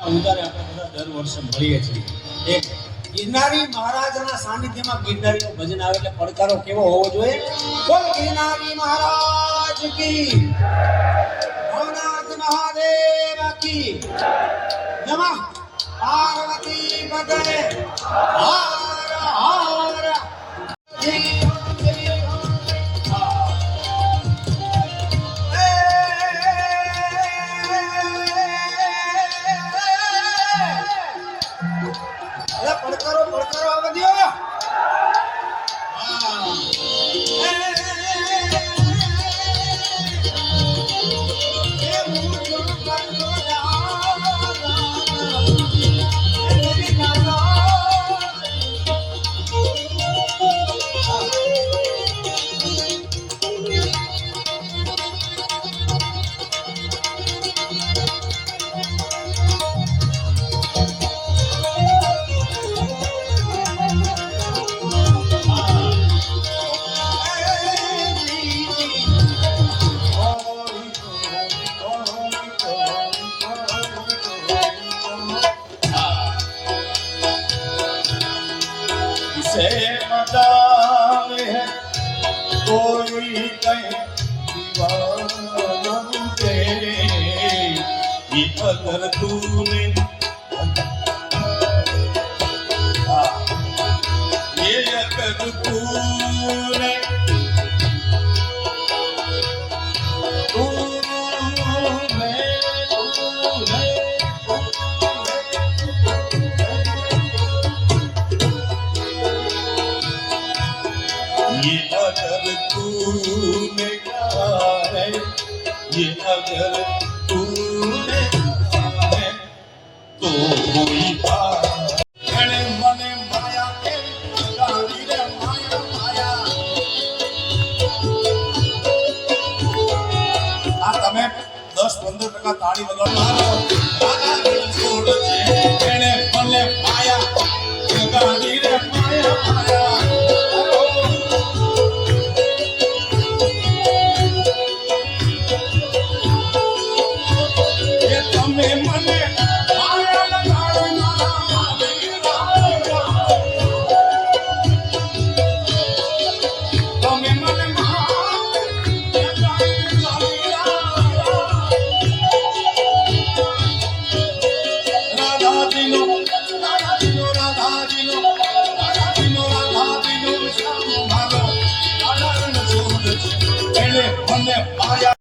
ઉતારે આપણે બધા દર વર્ષે મળીએ છીએ. એક ગિરનારી મહારાજના સાનિધ્યમાં ગિરનારીનું ભજન આવે એટલે પડકારો કેવો હોવો જોઈએ? બોલ ગિરનારી મહારાજ કી, ભવનાથ મહાદેવ કી, નમઃ પાર્વતી પતે, હર હર. પડકારો આવવા દો. से मदाम है कोई कहीं दीवाना तेरे अगर तूने ये अगर तूने ये अगर तूने कहा है, ये अगर तूने कहा है तो कोई बात मने माया के गाड़ी रे माया माया. આ તમે 10-15% તાળી વગાડો.